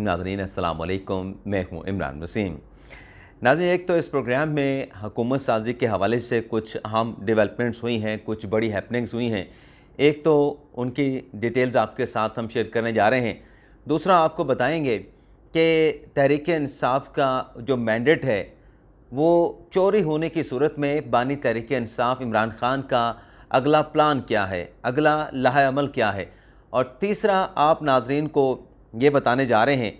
नाज़रीन अस्सलाम वालेकुम, मैं हूँ इमरान वसीम। नाज़रीन, एक तो इस प्रोग्राम में हुकूमत साजी के हवाले से कुछ अहम डेवलपमेंट्स हुई हैं, कुछ बड़ी हैपनिंग्स हुई हैं। एक तो उनकी डिटेल्स आपके साथ हम शेयर करने जा रहे हैं। दूसरा आपको बताएंगे कि तहरीक इंसाफ का जो मैंडेट है वो चोरी होने की सूरत में बानी तहरीक इंसाफ इमरान खान का अगला प्लान क्या है, अगला लाहे अमल क्या है। और तीसरा आप नाज़रीन को ये बताने जा रहे हैं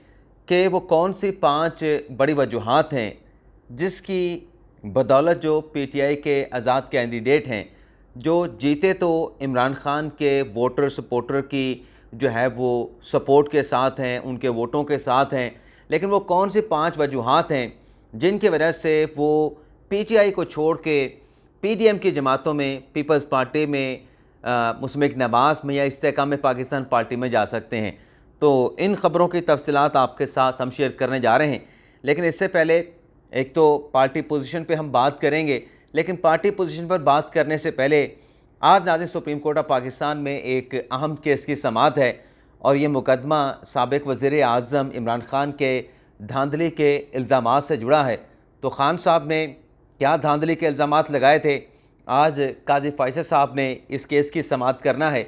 कि वो कौन सी 5 बड़ी वजूहात हैं जिसकी बदौलत जो पीटीआई के आज़ाद कैंडिडेट हैं, जो जीते तो इमरान खान के वोटर सपोर्टर की जो है वो सपोर्ट के साथ हैं, उनके वोटों के साथ हैं, लेकिन वो कौन सी 5 वजूहात हैं जिनकी वजह से वो पीटीआई को छोड़ के पीडीएम की जमातों में, पीपल्स पार्टी में, मुस्लिम लीग नवाज़ में या इस्तेहकाम पाकिस्तान पार्टी में जा सकते हैं। तो इन ख़बरों की तफसीलात आपके साथ हम शेयर करने जा रहे हैं। लेकिन इससे पहले एक तो पार्टी पोजीशन पे हम बात करेंगे, लेकिन पार्टी पोजीशन पर बात करने से पहले आज नाज़रीन सुप्रीम कोर्ट ऑफ पाकिस्तान में एक अहम केस की समाअत है और ये मुकदमा साबिक़ वज़ीर आज़म इमरान खान के धांधली के इल्ज़ामात से जुड़ा है। तो खान साहब ने क्या धांधली के इल्ज़ामात लगाए थे, आज काजी फैसल साहब ने इस केस की समाअत करना है।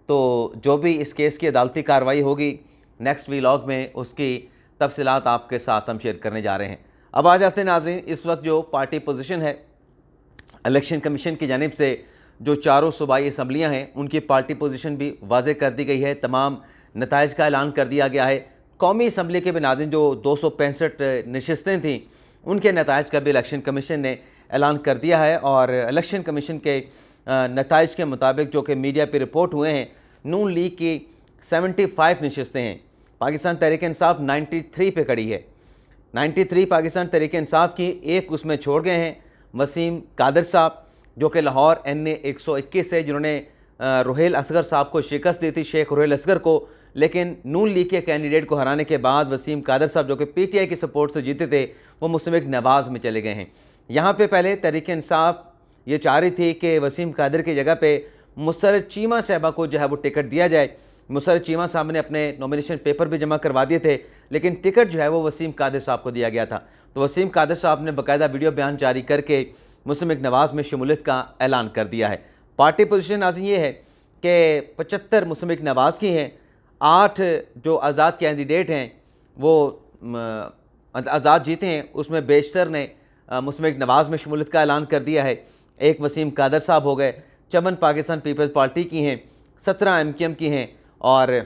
तो जो भी इस केस की अदालती कार्रवाई होगी नेक्स्ट व्लॉग में उसकी तफसीलात आपके साथ हम शेयर करने जा रहे हैं। अब आ जाते हैं नाज़रीन, इस वक्त जो पार्टी पोजीशन है, इलेक्शन कमीशन की जानिब से जो चारों सूबाई असम्बलियाँ हैं उनकी पार्टी पोजीशन भी वाज़े कर दी गई है। तमाम नताइज का ऐलान कर दिया गया है। कौमी असम्बली के भी नाज़रीन जो 265 नशस्तें थीं उनके नताइज का भी इलेक्शन कमीशन ने ऐलान कर दिया है। और इलेक्शन कमीशन के नताइज के मुताबिक जो कि मीडिया पे रिपोर्ट हुए हैं, नून लीग की 75 नशस्तें हैं, पाकिस्तान तहरीक इंसाफ 93 पे खड़ी है। 93 पाकिस्तान तहरीक इंसाफ की, एक उसमें छोड़ गए हैं वसीम कादर साहब जो कि लाहौर NA 121 है, जिन्होंने रुहेल असगर साहब को शिकस्त दी थी, शेख रुहेल असगर को। लेकिन नून लीग के कैंडिडेट को हराने के बाद वसीम कादर साहब जो कि पीटीआई की सपोर्ट से जीते थे वो मुस्लिम लीग नवाज़ में चले गए हैं। यहाँ पे पहले तहरीक इंसाफ ये चाह रही थी कि वसीम कादर की जगह पे मुसर्रत चीमा साहबा को जो है वो टिकट दिया जाए। मुसर्रत चीमा साहब ने अपने नॉमिनेशन पेपर भी जमा करवा दिए थे, लेकिन टिकट जो है वो वसीम कादर साहब को दिया गया था। तो वसीम कादर साहब ने बाकायदा वीडियो बयान जारी करके मुस्लिम लीग नवाज़ में शमूलियत का ऐलान कर दिया है। पार्टी पोजीशन नाज़रीन ये है कि 75 मुस्लिम लीग नवाज़ की हैं, 8 जो आज़ाद कैंडिडेट हैं वो आज़ाद जीते हैं, उसमें बेशतर ने मुस्लिम लीग नवाज़ में शमूलियत का ऐलान कर दिया है। एक वसीम कादर साहब हो गए, चमन पाकिस्तान पीपल्स पार्टी की हैं, 17 MKM की हैं और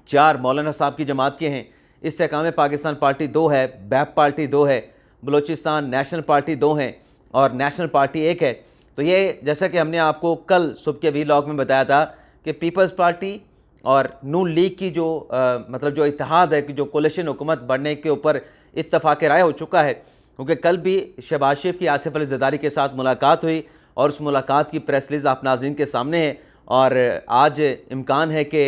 4 मौलाना साहब की जमात के हैं। इस्तेहकाम पाकिस्तान पार्टी 2 है, बैप पार्टी 2 है, बलोचिस्तान नेशनल पार्टी 2 हैं और नेशनल पार्टी 1 है। तो ये जैसा कि हमने आपको कल सुबह के व्लॉग में बताया था कि पीपल्स पार्टी और नून लीग की जो मतलब जो इत्तेहाद है कि जो कोलिशन हुकूमत बनने के ऊपर इत्तफाक राय हो चुका है, क्योंकि कल भी शहबाज शरीफ की आसिफ अली ज़रदारी के साथ मुलाकात हुई और उस मुलाकात की प्रेस रिलीज़ आप नाज़रीन के सामने है। और आज इम्कान है कि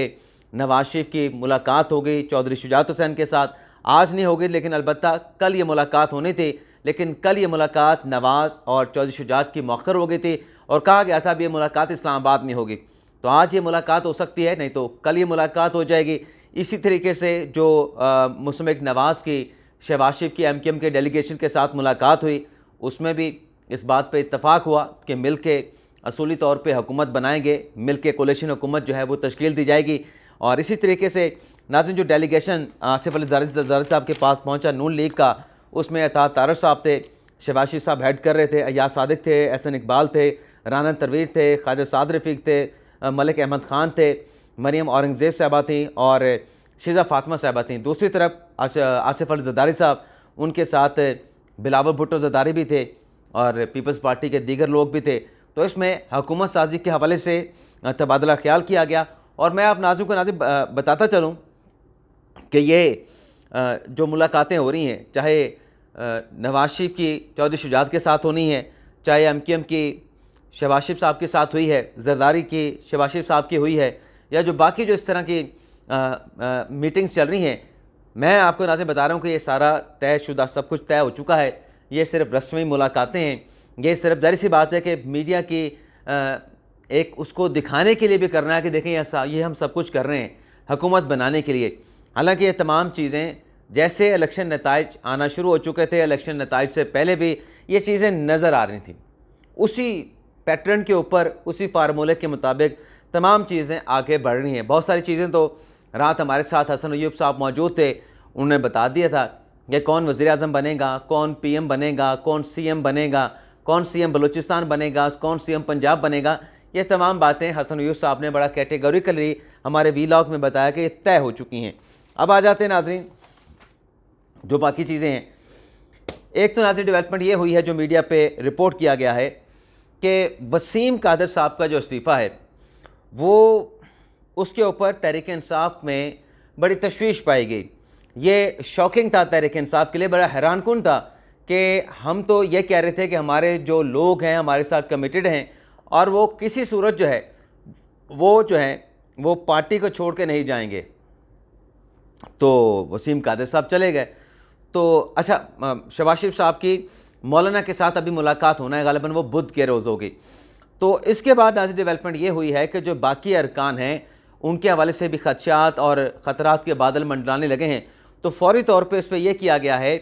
नवाज शरीफ की मुलाकात होगी चौधरी शुजात हुसैन के साथ, आज नहीं होगी लेकिन अलबत्ता कल ये मुलाकात होनी थी। लेकिन कल ये मुलाकात नवाज़ और चौधरी शुजात की मौखर हो गई थी और कहा गया था अब ये मुलाकात इस्लामाबाद में होगी। तो आज ये मुलाकात हो सकती है, नहीं तो कल ये मुलाकात हो जाएगी। इसी तरीके से जो मुस्लिम लीग नवाज़ की शहबाज शरीफ की MKM के डेलीगेशन के साथ मुलाकात हुई, उसमें भी इस बात पे इत्तफाक हुआ कि मिल के असूली तौर पे हुकूमत बनाएंगे, मिल के कोलिशन हुकूमत जो है वो तश्कील दी जाएगी। और इसी तरीके से नाज़रीन जो डेलीगेशन आसिफ अली ज़रदारी साहब के पास पहुंचा नून लीग का, उसमें अता तारश साहब थे, शहबाज शरीफ साहब हेड कर रहे थे, अयाज सादिक थे, एहसन इकबाल थे, राना तनवीर थे, ख्वाजा साद रफ़ीक थे, मलिक अहमद ख़ान थे, मरियम औरंगज़ेब साहबा थी और शिजा फातिमा साहबा थी। दूसरी तरफ आसिफ अली ज़रदारी साहब, उनके साथ बिलावल भुट्टो ज़रदारी भी थे और पीपल्स पार्टी के दीगर लोग भी थे। तो इसमें हुकूमत साजी के हवाले से तबादला ख्याल किया गया। और मैं आप नाज़रीन को बताता चलूँ कि ये जो मुलाकातें हो रही हैं, चाहे नवाज शरीफ की चौधरी शुजात के साथ होनी है, चाहे MKM की शहबाज शरीफ साहब के साथ हुई है, ज़रदारी की शहबाज शरीफ साहब की हुई है, या जो बाकी जो इस तरह की मीटिंग्स चल रही हैं, मैं आपको नाज़रीन बता रहा हूँ कि ये सारा तयशुदा सब कुछ तय हो चुका है। ये सिर्फ रस्मी मुलाकातें हैं, ये सिर्फ ज़ाहिर सी बात है कि मीडिया की एक उसको दिखाने के लिए भी करना है कि देखें ये हम सब कुछ कर रहे हैं हुकूमत बनाने के लिए। हालांकि ये तमाम चीज़ें जैसे इलेक्शन नताइज आना शुरू हो चुके थे, इलेक्शन नताइज से पहले भी ये चीज़ें नज़र आ रही थी। उसी पैटर्न के ऊपर, उसी फार्मूले के मुताबिक तमाम चीज़ें आगे बढ़ रही हैं। बहुत सारी चीज़ें तो रात हमारे साथ हसन अय्यूब साहब मौजूद थे, उन्होंने बता दिया था कि कौन वज़ीर आज़म बनेगा, कौन पीएम बनेगा, कौन सीएम बनेगा, कौन सीएम बलूचिस्तान बनेगा, कौन सीएम पंजाब बनेगा। ये तमाम बातें हसन अय्यूब साहब ने बड़ा कैटेगोरिकली हमारे वीलॉग में बताया कि ये तय हो चुकी हैं। अब आ जाते हैं नाज़रीन जो बाकी चीज़ें हैं। एक तो नाज़रीन डेवलपमेंट ये हुई है जो मीडिया पे रिपोर्ट किया गया है कि वसीम कादर साहब का जो इस्तीफ़ा है वो उसके ऊपर तहरीक इंसाफ में बड़ी तशवीश पाई गई। ये शॉकिंग था तहरीक इंसाफ के लिए, बड़ा हैरानकुन था कि हम तो ये कह रहे थे कि हमारे जो लोग हैं हमारे साथ कमिटेड हैं और वो किसी सूरत जो है वो पार्टी को छोड़ के नहीं जाएंगे। तो वसीम कादर साहब चले गए। तो अच्छा, शहबाज शरीफ साहब की मौलाना के साथ अभी मुलाकात होना है, गालिबन वो बुध के रोज़ होगी। तो इसके बाद नाज़रीन डेवलपमेंट ये हुई है कि जो बाकी अरकान हैं उनके हवाले से भी खदशात और ख़तरात के बादल मंडलाने लगे हैं। तो फौरी तौर पे इस पर यह किया गया है,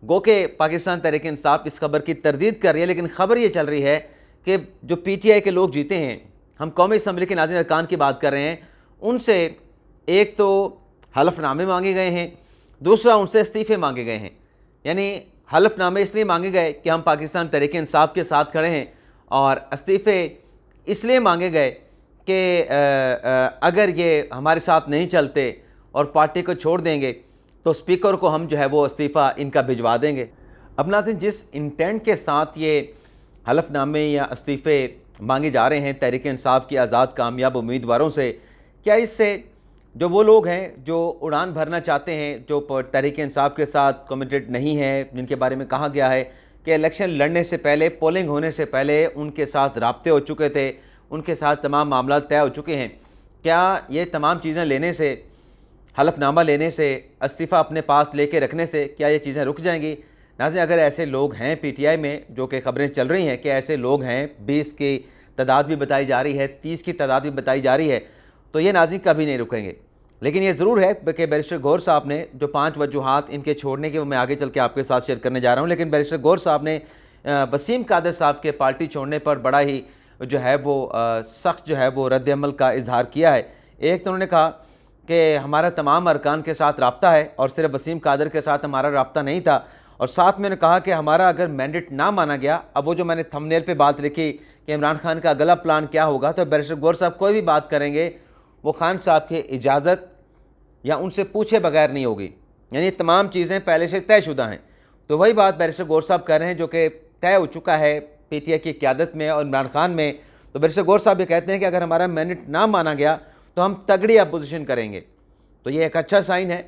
गो कि पाकिस्तान तहरीक इंसाफ इस खबर की तरदीद कर रही है, लेकिन ख़बर ये चल रही है कि जो PTI के लोग जीते हैं, हम कौमी असम्बली के नाज़रीन अरकान की बात कर रहे हैं, उनसे एक तो हलफनामे मांगे गए हैं, दूसरा उनसे इस्तीफ़े मांगे गए हैं। यानी हलफनामे इसलिए मांगे गए कि हम पाकिस्तान तहरीक इंसाफ के साथ खड़े हैं, और इस्तीफ़े इसलिए मांगे गए कि अगर ये हमारे साथ नहीं चलते और पार्टी को छोड़ देंगे तो स्पीकर को हम जो है वो इस्तीफ़ा इनका भिजवा देंगे। अब नाज़रीन जिस इंटेंट के साथ ये हलफनामे या इस्तीफ़े मांगे जा रहे हैं तहरीक इंसाफ की आज़ाद कामयाब उम्मीदवारों से, क्या इससे जो वो लोग हैं जो उड़ान भरना चाहते हैं, जो तहरीक इंसाफ के साथ कमिटेड नहीं है, जिनके बारे में कहा गया है कि इलेक्शन लड़ने से पहले, पोलिंग होने से पहले उनके साथ राब्ते हो चुके थे, उनके साथ तमाम मामला तय हो चुके हैं, क्या ये तमाम चीज़ें लेने से, हलफनामा लेने से, इस्तीफ़ा अपने पास लेके रखने से क्या ये चीज़ें रुक जाएंगी? नाज़रीन अगर ऐसे लोग हैं PTI में, जो कि खबरें चल रही हैं कि ऐसे लोग हैं, 20 की तादाद भी बताई जा रही है, 30 की तादाद भी बताई जा रही है, तो ये नाज़रीन कभी नहीं रुकेंगे। लेकिन ये ज़रूर है कि बैरिस्टर गौहर साहब ने जो 5 वजूहात इनके छोड़ने के वो मैं आगे चल के आपके साथ शेयर करने जा रहा हूँ, लेकिन बैरिस्टर गौहर साहब ने वसीम कादर साहब के पार्टी छोड़ने पर बड़ा ही जो है वो सख्त जो है वो रद्द अमल का इजहार किया है। एक तो उन्होंने कहा कि हमारा तमाम अरकान के साथ रब्ता है और सिर्फ वसीम कादर के साथ हमारा रब्ता नहीं था, और साथ में उन्होंने कहा कि हमारा अगर मैंडेट ना माना गया, अब वो जो मैंने थंबनेल पे बात लिखी कि इमरान खान का अगला प्लान क्या होगा, तो बैरिस्टर गौहर साहब कोई भी बात करेंगे वो खान साहब की इजाज़त या उनसे पूछे बगैर नहीं होगी। यानी तमाम चीज़ें पहले से तयशुदा हैं। तो वही बात बैरिस्टर गौहर साहब कर रहे हैं जो कि तय हो चुका है PTI की क़यादत में और इमरान खान में। तो बैरिस्टर गौहर साहब ये कहते हैं कि अगर हमारा मैंडेट ना माना गया तो हम तगड़ी अपोजिशन करेंगे। तो ये एक अच्छा साइन है।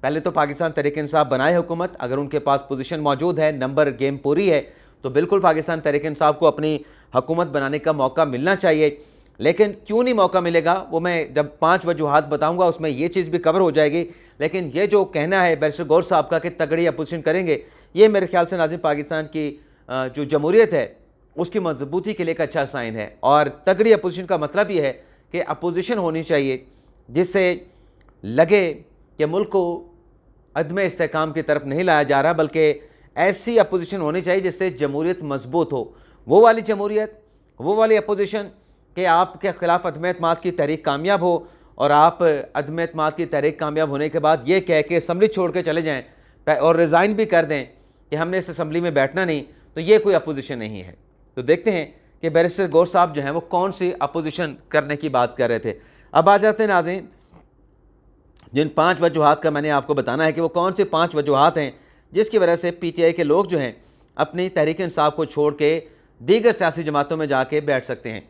पहले तो पाकिस्तान तहरीक इंसाफ बनाए हुकूमत, अगर उनके पास पोजीशन मौजूद है, नंबर गेम पूरी है, तो बिल्कुल पाकिस्तान तहरीक इंसाफ को अपनी हुकूमत बनाने का मौका मिलना चाहिए। लेकिन क्यों नहीं मौका मिलेगा वो मैं जब 5 वजूहात बताऊंगा उसमें ये चीज़ भी कवर हो जाएगी। लेकिन ये जो कहना है बैरिस्टर गौहर साहब का कि तगड़ी अपोजिशन करेंगे, ये मेरे ख्याल से नाज़रीन पाकिस्तान की जो जमहूरियत है उसकी मजबूती के लिए एक अच्छा साइन है। और तगड़ी अपोजिशन का मतलब ये है कि अपोजिशन होनी चाहिए जिससे लगे कि मुल्क को अदम इस्तेहकाम की तरफ नहीं लाया जा रहा, बल्कि ऐसी अपोजिशन होनी चाहिए जिससे जमहूरियत मजबूत हो। वो वाली जमहूरियत, वो वाली अपोजिशन कि आपके ख़िलाफ़ अदम एतमाद की तहरीक कामयाब हो और आप अदम एतमाद की तहरीक कामयाब होने के बाद ये कह के असम्बली छोड़ के चले जाएँ और रिज़ाइन भी कर दें कि हमने इस असम्बली में बैठना नहीं, तो ये कोई अपोजिशन नहीं है। तो देखते हैं कि बैरिस्टर गौहर साहब जो हैं वो कौन सी अपोजिशन करने की बात कर रहे थे। अब आ जाते हैं नाज़रीन जिन 5 वजूहात का मैंने आपको बताना है कि वो कौन से 5 वजूहात हैं जिसकी वजह से PTI के लोग जो हैं अपनी तहरीक इंसाफ को छोड़ के दीगर सियासी जमातों में जाके बैठ सकते हैं।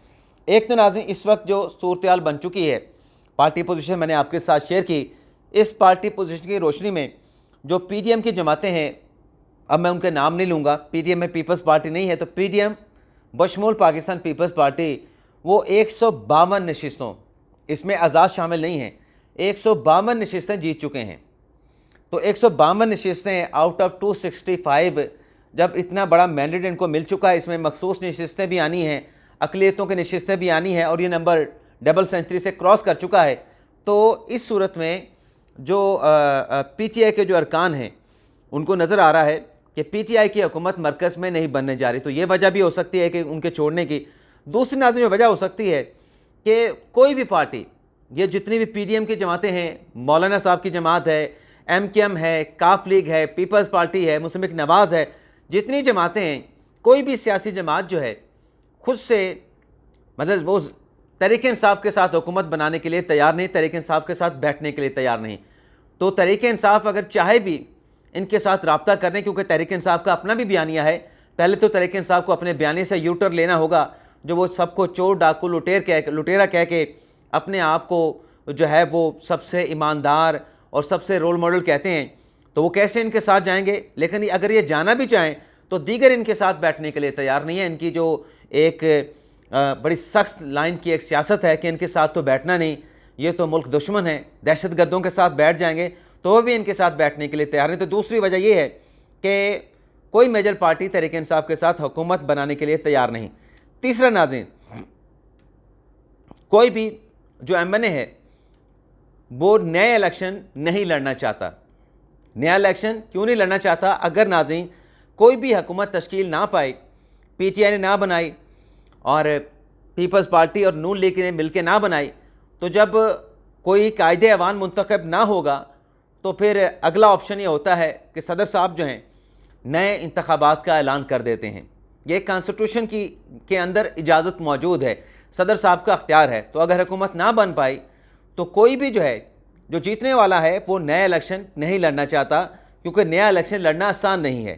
एक तो नाज़रीन इस वक्त जो सूरत बन चुकी है, पार्टी पोजीशन मैंने आपके साथ शेयर की, इस पार्टी पोजीशन की रोशनी में जो PDM की जमातें हैं, अब मैं उनके नाम नहीं लूँगा, PDM में पीपल्स पार्टी नहीं है, तो PDM बशमूल पाकिस्तान पीपल्स पार्टी वो 152 नशिस्तों, इसमें आज़ाद शामिल नहीं हैं, 152 नशिस्तें जीत चुके हैं। तो 152 नशिस्तें आउट ऑफ 265, जब इतना बड़ा मैंडेट इनको मिल चुका है, इसमें मखसूस नशिस्तें भी आनी हैं, अक़लियतों की नशिस्तें भी आनी हैं, और ये नंबर डबल सेंचुरी से क्रॉस कर चुका है। तो इस सूरत में जो PTI के जो अरकान हैं उनको नज़र आ रहा है कि PTI की हुकूमत मरकज़ में नहीं बनने जा रही, तो ये वजह भी हो सकती है कि उनके छोड़ने की। दूसरी नाज़रीन जो वजह हो सकती है कि कोई भी पार्टी, ये जितनी भी PDM की जमातें हैं, मौलाना साहब की जमात है, MKM है, काफ लीग है, पीपल्स पार्टी है, मुस्लिम नवाज़ है, जितनी जमातें हैं, कोई भी सियासी जमात जो है खुद से मतलब वो तहरीक इंसाफ के साथ हुकूमत बनाने के लिए तैयार नहीं, तहरीक इंसाफ के साथ बैठने के लिए तैयार नहीं। तो तहरीक इंसाफ अगर चाहे भी इनके साथ रब्ता करने, क्योंकि तहरीक इंसाफ का अपना भी बयानिया है, पहले तो तहरीक इंसाफ को अपने बयानी से यूटर लेना होगा, जो वो सबको चोर डाकू लुटेरा कह के अपने आप को जो है वो सबसे ईमानदार और सबसे रोल मॉडल कहते हैं, तो वो कैसे इनके साथ जाएंगे। लेकिन अगर ये जाना भी चाहें तो दीगर इनके साथ बैठने के लिए तैयार नहीं है। इनकी जो एक बड़ी सख्त लाइन की एक सियासत है कि इनके साथ तो बैठना नहीं, ये तो मुल्क दुश्मन है, दहशत गर्दों के साथ बैठ जाएंगे, तो वो भी इनके साथ बैठने के लिए तैयार नहीं। तो दूसरी वजह ये है कि कोई मेजर पार्टी तहरीक इंसाफ के साथ हुकूमत बनाने के लिए तैयार नहीं। तीसरा नाज़रीन, कोई भी जो MNA है वो नए इलेक्शन नहीं लड़ना चाहता। नया इलेक्शन क्यों नहीं लड़ना चाहता? अगर नाज़रीन कोई भी हुकूमत तश्कील ना पाई, PTI ने ना बनाई और पीपल्स पार्टी और नून लीग ने मिलकर ना बनाई, तो जब कोई कायदे अवान मुंतखब ना होगा तो फिर अगला ऑप्शन ये होता है कि सदर साहब जो हैं नए इंतखाबात का ऐलान कर देते हैं। ये कॉन्स्टिट्यूशन के अंदर इजाज़त मौजूद है, सदर साहब का अख्तियार है। तो अगर हुकूमत ना बन पाई तो कोई भी जो है जो जीतने वाला है वो नया इलेक्शन नहीं लड़ना चाहता, क्योंकि नया इलेक्शन लड़ना आसान नहीं है।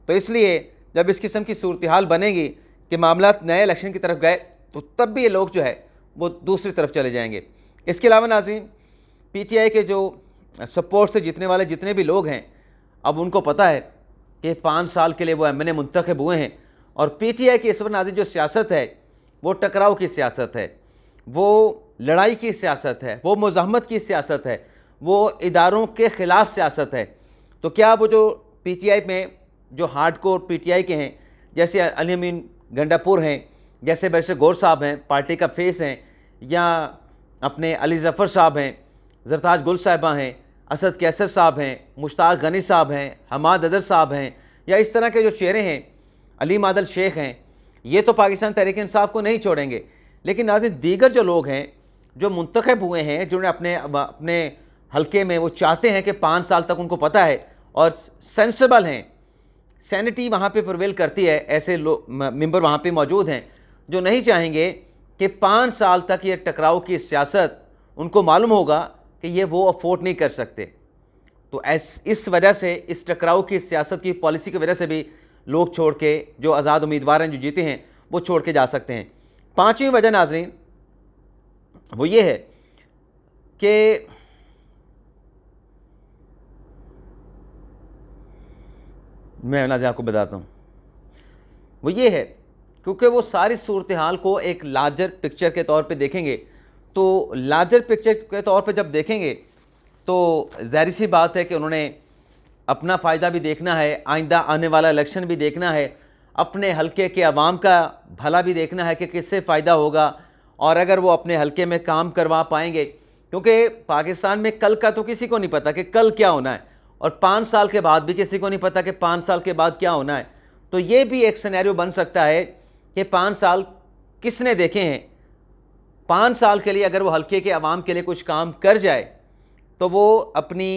तो इसलिए जब इस किस्म की सूरत हाल बनेगी कि मामला नए इलेक्शन की तरफ गए, तो तब भी ये लोग जो है वो दूसरी तरफ चले जाएंगे। इसके अलावा नाज़रीन, PTI के जो सपोर्ट से जीतने वाले जितने भी लोग हैं, अब उनको पता है कि 5 साल के लिए वो MNA मुंतखब हुए हैं, और PTI की इस वक्त नाज़रीन जो सियासत है वो टकराव की सियासत है, वो लड़ाई की सियासत है, वो मुज़ाहमत की सियासत है, वो इदारों के ख़िलाफ़ सियासत है। तो क्या वो जो PTI में जो हार्डकोर PTI के हैं, जैसे अली अमीन गंडापुर हैं, जैसे बैरिस्टर गौर साहब हैं, पार्टी का फेस हैं, या अपने अली ज़फ़र साहब हैं, ज़रताज गुल साहिबा हैं, असद कैसर साहब हैं, मुश्ताक गनी साहब हैं, हमाद अदर साहब हैं, या इस तरह के जो चेहरे हैं, अली मादल शेख हैं, ये तो पाकिस्तान तहरीक इंसाफ को नहीं छोड़ेंगे। लेकिन नाज़रीन दीगर जो लोग हैं जो मुंतखब हुए हैं, जिन्होंने अपने हल्के में वो चाहते हैं कि 5 साल तक उनको पता है और सेंसिबल हैं, सैनिटी वहाँ पे प्रिवेल करती है, ऐसे मेंबर वहाँ पे मौजूद हैं जो नहीं चाहेंगे कि 5 साल तक ये टकराव की सियासत, उनको मालूम होगा कि ये वो अफोर्ड नहीं कर सकते। तो इस वजह से, इस टकराव की सियासत की पॉलिसी की वजह से भी लोग छोड़ के, जो आज़ाद उम्मीदवार हैं जो जीते हैं, वो छोड़ के जा सकते हैं। 5वीं वजह नाज़रीन वो ये है कि मैं नाज़रीन आपको बताता हूँ, वो ये है क्योंकि वो सारी सूरत हाल को एक लार्जर पिक्चर के तौर पे देखेंगे। तो लार्जर पिक्चर के तौर पे जब देखेंगे तो ज़ाहिर सी बात है कि उन्होंने अपना फ़ायदा भी देखना है, आइंदा आने वाला इलेक्शन भी देखना है, अपने हलके के अवाम का भला भी देखना है कि किससे फ़ायदा होगा, और अगर वो अपने हलके में काम करवा पाएंगे, क्योंकि पाकिस्तान में कल का तो किसी को नहीं पता कि कल क्या होना है, और 5 साल के बाद भी किसी को नहीं पता कि 5 साल के बाद क्या होना है। तो ये भी एक सिनेरियो बन सकता है कि 5 साल किसने देखे हैं, 5 साल के लिए अगर वो हलके के अवाम के लिए कुछ काम कर जाए तो वो अपनी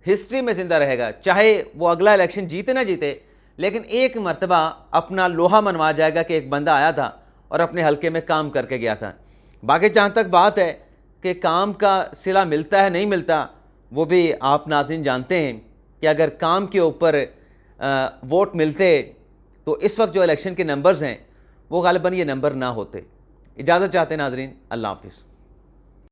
हिस्ट्री में ज़िंदा रहेगा, चाहे वो अगला इलेक्शन जीते ना जीते, लेकिन एक मरतबा अपना लोहा मनवा जाएगा कि एक बंदा आया था और अपने हलके में काम करके गया था। बाकी जहाँ तक बात है कि काम का सिला मिलता है नहीं मिलता, वो भी आप नाज़रीन जानते हैं कि अगर काम के ऊपर वोट मिलते तो इस वक्त जो इलेक्शन के नंबर्स हैं वो गालिबन ये नंबर ना होते। इजाज़त चाहते हैं नाज़रीन, अल्लाह हाफ़िज़।